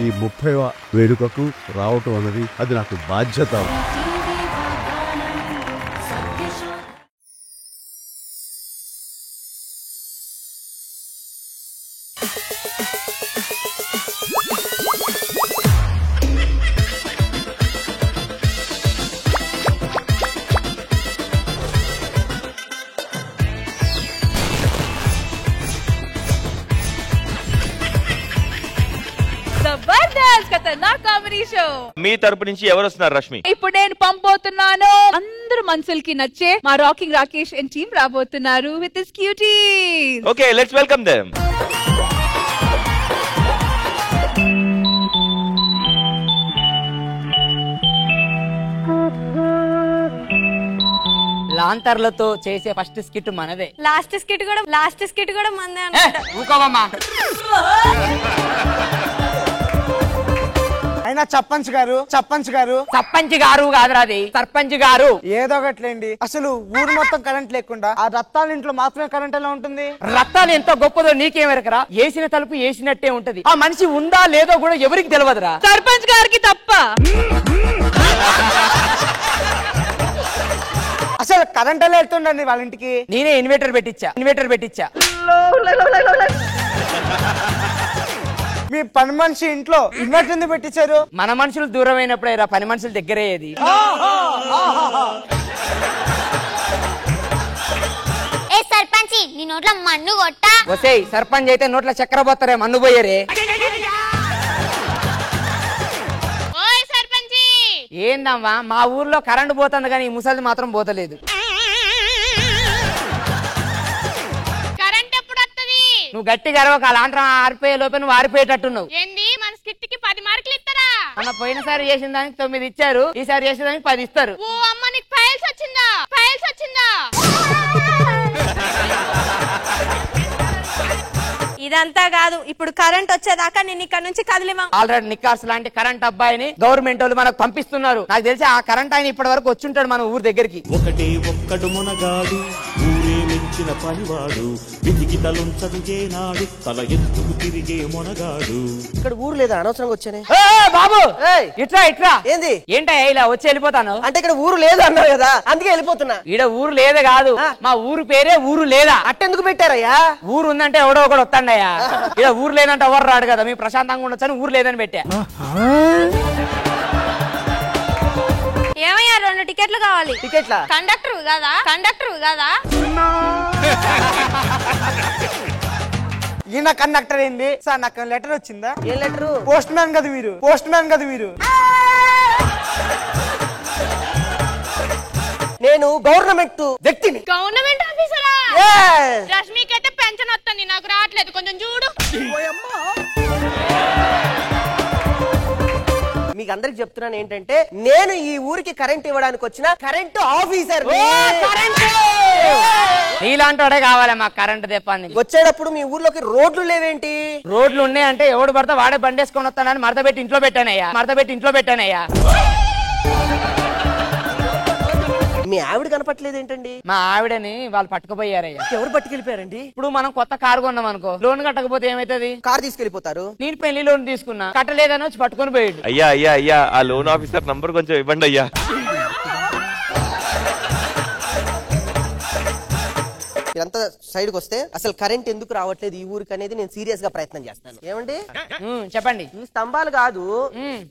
ఈ 30వ వేడుకకు రావటం అన్నది అది నాకు బాధ్యత. మీ తరపు నుంచి ఎవరు వస్తున్నారు రష్మి? ఇప్పుడు నేను పంపబోతున్నాను. అందరు మనసులకి నచ్చే మా రాకింగ్ రాకేష్ అండ్ టీమ్ రాబోతున్నారు with his cuties. Okay, let's welcome them. లాంతర్లతో చేసే ఫస్ట్ స్కిట్ మనదే. లాస్ట్ స్కిట్ కూడా మనదే అన్నమాట. ఊకోవమ్మా. అయినా చప్పంచ్ గారు కాదురాది, సర్పంచ్ గారు. ఏదో ఒకట్లేండి. అసలు ఊరు మొత్తం కరెంట్ లేకుండా ఆ రత్తాల ఇంట్లో మాత్రమే కరెంట్ ఎలా ఉంటుంది? రత్తాలు ఎంత గొప్పదో నీకేమెరకరా? వేసిన తలుపు వేసినట్టే ఉంటది. ఆ మనిషి ఉందా లేదో కూడా ఎవరికి తెలియదురా, సర్పంచ్ గారికి తప్ప. అసలు కరెంట్ ఎలా వెళ్తుండండి వాళ్ళ ఇంటికి? నేనే ఇన్వర్టర్ పెట్టించా. మీ పని మనిషి ఇంట్లో ఇన్వర్టర్ ఎందుకు పెట్టించారు? మన మనుషులు దూరమైనప్పుడే రా పని మనుషుల దగ్గరయ్యేది. సర్పంచి నీ నోట్ల మన్ను కొట్టా. వసేయ్, సర్పంచ్ అయితే నోట్ల చక్కెర పోతారే, మన్ను పోయరే. ఏందమ్మా, మా ఊర్లో కరెంటు పోతుంది కానీ ఈ ముసలిది మాత్రం పోతలేదు. కరెంట్ ఎప్పుడు వస్తది? నువ్వు గట్టిగా అరవక, లాంతరం ఆరిపోయే లోపే నువ్వు ఆరిపోయేటట్టున్నావు. ఏంది మన స్కిట్ కి 10 మార్కులు ఇస్తారా? మన పోయినసారి చేసిన దానికి 9 ఇచ్చారు, ఈసారి చేసిన దానికి 10 ఇస్తారు. ఓ అమ్మ, నీకు ఫైల్స్ వచ్చిందా? ఇదంతా కాదు, ఇప్పుడు కరెంట్ వచ్చేదాకా నేను ఇక్కడ నుంచి కదిలిమా. ఆల్రెడీ నికార్స్ లాంటి కరెంట్ అబ్బాయిని గవర్నమెంట్ వాళ్ళు మనకు పంపిస్తున్నారు. నాకు తెలిసి ఆ కరెంట్ ఆయన ఇప్పటి వరకు వచ్చుంటాడు మన ఊరు దగ్గరికి. ఒకటే ఒక్కడు మునగాడు, ఊరే మెచ్చిన పనివాడు, విధికి తలుంచడు చేనాడు, తల ఎత్తుకు తిరిగే మునగాడు. ఇక్కడ ఊరు లేదా? అనవసరంగా వచ్చానే. బాబు ఇట్రా. ఏంది? ఏంటా ఇలా వచ్చి వెళ్ళిపోతాను? అంటే ఇక్కడ ఊరు లేదు అన్నారు కదా, అందుకే వెళ్ళిపోతున్నా. ఈడ ఊరు లేదా కాదు, మా ఊరు పేరే ఊరు లేదా. అట్టెందుకు పెట్టారయ్యా? ఊరు ఉందంటే ఎవడో ఒకడు వస్తాడయ్యా. ఇలా ఊరు లేదంటే ఎవరు రాడు కదా, మీ ప్రశాంతంగా ఉండొచ్చని ఊరు లేదని పెట్టా. ఏమయ్యా, 2 టికెట్లు కావాలి. టికెట్లా? కండక్టర్ కదా. ఈయన కండక్టర్ ఏంది సార్? నాకు లెటర్ వచ్చిందా? ఏ లెటరు? పోస్ట్ మ్యాన్ కదా మీరు. నేను గవర్నమెంట్ వ్యక్తిని. గవర్నమెంట్ ఆఫీసరా? రష్మికి అయితే పెన్షన్ వస్తుంది, నాకు రావట్లేదు, కొంచెం చూడు. మీకు అందరికి చెప్తున్నాను ఏంటంటే, నేను ఈ ఊరికి కరెంట్ ఇవ్వడానికి వచ్చిన కరెంట్ ఆఫీసర్. నీలాంటోడే కావాలి మాకు కరెంట్ తెప్పని. వచ్చేటప్పుడు మీ ఊర్లోకి రోడ్లు లేవేంటి? రోడ్లు ఉన్నాయంటే ఎవడు పడితే వాడే బండేసుకొని వస్తానని మడత పెట్టి ఇంట్లో పెట్టానయ్యా. మీ ఆవిడ కనపట్లేదు ఏంటండి? మా ఆవిడని వాళ్ళు పట్టుకుపోయారయ్యా. ఎవరు పట్టుకెళ్ళిపోయారండి? ఇప్పుడు మనం కొత్త కారు కొన్నాం అనుకో, లోన్ కట్టకపోతే ఏమైతుంది? కార్ తీసుకెళ్లిపోతారు. నేను పెళ్లి లోన్ తీసుకున్నా, కట్టలేదని వచ్చి పట్టుకొని పోయాడు. అయ్యా ఆ లోన్ ఆఫీసర్ నంబర్ కొంచెం ఇవ్వండి అయ్యా. ఇదంతా సైడ్ కి వస్తే అసలు కరెంట్ ఎందుకు రావట్లేదు ఈ ఊరికి అనేది నేను సీరియస్ గా ప్రయత్నం చేస్తాను. ఏమండి చెప్పండి. ఈ స్తంభాలు కాదు,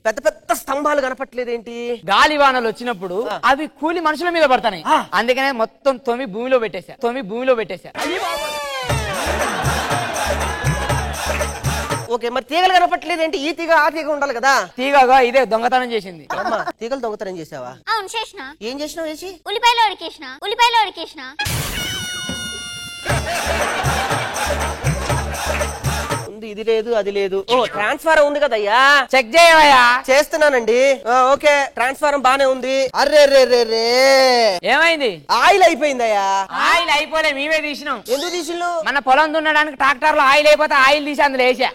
పెద్ద పెద్ద స్తంభాలు కనపట్లేదు ఏంటి? గాలి వానలు వచ్చినప్పుడు అవి కూలి మనుషుల మీద పడతాయి, అందుకనే మొత్తం తొమ్మిది భూమిలో పెట్టేశా. ఓకే, మరి తీగలు కనపట్లేదు ఏంటి? ఈ తీగ ఆ తీగ ఉండాలి కదా. తీగగా ఇదే దొంగతనం చేసింది. తీగలు దొంగతనం చేసావా? అవును చేసిన. ఏం చేసినావు? వేసి ఉల్లిపాయలు ఉడికేసిన. ఉంది, ఇది లేదు అది లేదు. ఓ ట్రాన్స్ఫారం ఉంది కదయ్యా, చెక్ చేయవయ్యా. చేస్తున్నానండి. ఓకే, ట్రాన్స్ఫారం బానే ఉంది. అర్రే ఏమైంది? ఆయిల్ అయిపోయిందయ్యా. ఆయిల్ అయిపోలే, మేమే తీసినాం. ఎందుకు తీసిళ్ళు? మన పొలం దున్నడానికి ట్రాక్టర్ లో ఆయిల్ అయిపోతే ఆయిల్ తీసి అందులో వేసా.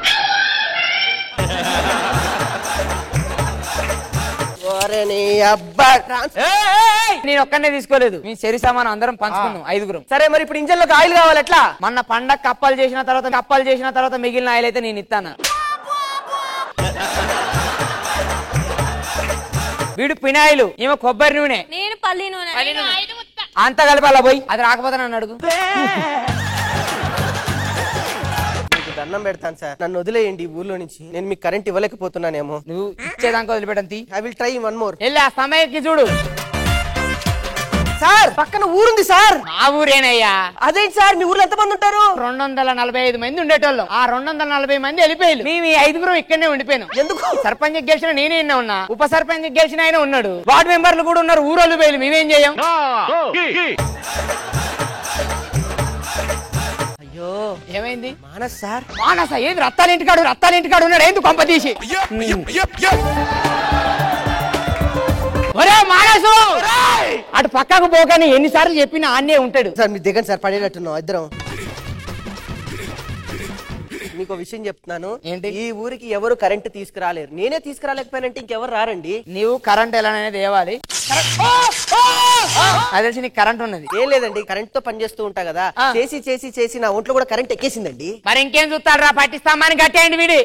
నేను ఒక్కనే తీసుకోలేదు, మీ సరి సామాను అందరం పంచుకున్నాం 5గురం. సరే, మరి ఇప్పుడు ఇంజన్ లోకి ఆయిల్ కావాలి ఎట్లా? మొన్న పండగ కప్పలు చేసిన తర్వాత మిగిలిన ఆయిల్ అయితే నేను ఇస్తాను. వీడు పినాయిలు ఈమె కొబ్బరి నూనె నేను పల్లి నూనె నేను ఐదు ముత్త. అంతా కలిపాలా పోయి అది రాకపోతే నన్ను అడుగు. మీకు దండం పెడతాను సార్, నన్ను వదిలేయండి ఈ ఊర్లో నుంచి. నేను మీకు కరెంట్ ఇవ్వలేకపోతున్నానేమో. నువ్వు ఇచ్చేదాకా వదిలిపెట్టంతి. I will try one more. వెళ్ళి ఆ సమయానికి చూడు. సార్ పక్కన ఊరుంది సార్. మా ఊరేనయ్యా. అదేంటి సార్, మీ ఊర్లో ఎంతమంది ఉంటారు? 245 మంది ఉండేటోళ్ళం. ఆ 240 మంది వెళ్ళిపోయారు. మేము ఈ 5 ఇక్కడనే ఉండిపోయాను. ఎందుకు? సర్పంచ్ గెలిచిన నేనే ఉన్నా, ఉప సర్పంచ్ గెలిచిన ఆయన ఉన్నాడు, వార్డు మెంబర్లు కూడా ఉన్నారు. ఊరోళ్ళు పోయి మేమేం చేయం? అయ్యో ఏమైంది? మానస్ సార్. మానస ఏది? రత్తాల ఇంటికాడు ఉన్నాడు. ఎందుకు కొంప తీసి? ఒరే మానసు, అటు పక్కకు పోగానే ఎన్నిసార్లు చెప్పినా ఆన్నే ఉంటాడు. సార్ మీరు దిగండి సార్, పడేటట్టున్నాం ఇద్దరం. మీకు విషయం చెప్తున్నాను. ఏంటి? ఈ ఊరికి ఎవరు కరెంట్ తీసుకురాలేరు. నేనే తీసుకురాలేకపోయానంటే ఇంకెవరు రారండి. నీవు కరెంట్ ఎలా అనేది తేవాలి. అది తెలిసి నీకు కరెంట్ ఉన్నది. ఏం లేదండి, కరెంట్ తో పని చేస్తూ ఉంటా కదా, చేసి నా ఒంట్లో కూడా కరెంట్ ఎక్కేసిందండి. మరి ఇంకేం చూస్తాడు రా, పట్టిస్తామని కట్టేయండి వీడి.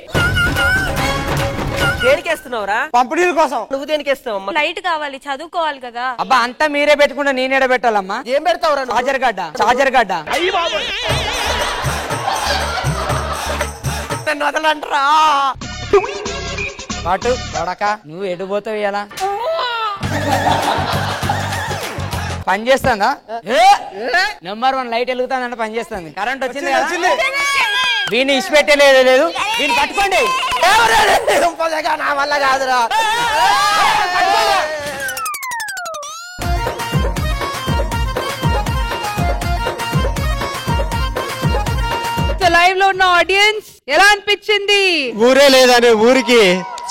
దేనికేస్తున్నావురా? పంపిణీల కోసం. నువ్వు దేనికేస్తావమ్మా? లైట్ కావాలి, చదువుకోవాలి కదా. అబ్బా అంతా మీరే పెట్టుకుంటా నేనేడ పెట్టాలమ్మా? ఏం పెడతావురా? చార్జర్ గడ్డ నన్ను వదలంటరా. పాటు పడక నువ్వు ఎడిపోతావు ఇలా పని చేస్తుందా? నెంబర్ 1 లైట్ వెలుగుతుందంటే పని చేస్తుంది. కరెంట్ వచ్చింది కదా, వీని ఇచ్చిపెట్టలేదు లేదు. వీని పట్టుకోండి. నా వల్ల కాదురా. లైవ్ లో ఉన్న ఆడియన్స్ ఎలా అనిపించింది? ఊరే లేదనే ఊరికి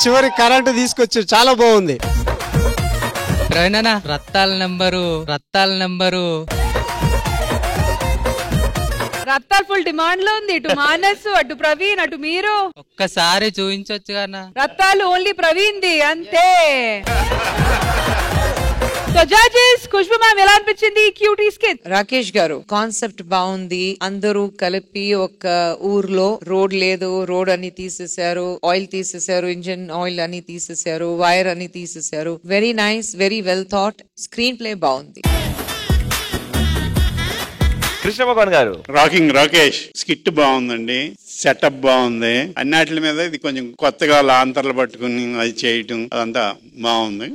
చివరి కరెంటు తీసుకొచ్చారు, చాలా బాగుంది. రత్తాల నెంబరు రత్తాలు ఫుల్ డిమాండ్ లో ఉంది. ఇటు మానస్, అటు ప్రవీణ్, అటు మీరు. ఒక్కసారి చూపించొచ్చు కదా. రత్తాలు ఓన్లీ ప్రవీణ్ ది అంతే. సో జడ్జెస్, ఖుష్బూ మ్యామ్ ఎలా అనిపించింది క్యూటీ స్కిట్? రాకేష్ గారు కాన్సెప్ట్ బాగుంది. అందరూ కలిపి ఒక ఊర్లో రోడ్ లేదు, రోడ్ అని తీసేశారు, ఆయిల్ తీసేశారు, ఇంజిన్ ఆయిల్ అని తీసేశారు, వైర్ అని తీసేశారు. Very nice, very well thought. Screen play బాగుంది. కృష్ణ భగవాన్ గారు. రాకేష్ స్కిట్ బాగుందండి, సెటప్ బాగుంది. అన్నిటి మీద ఇది కొంచెం కొత్తగా లాంతర్లు పట్టుకుని అది చేయటం అదంతా బాగుంది.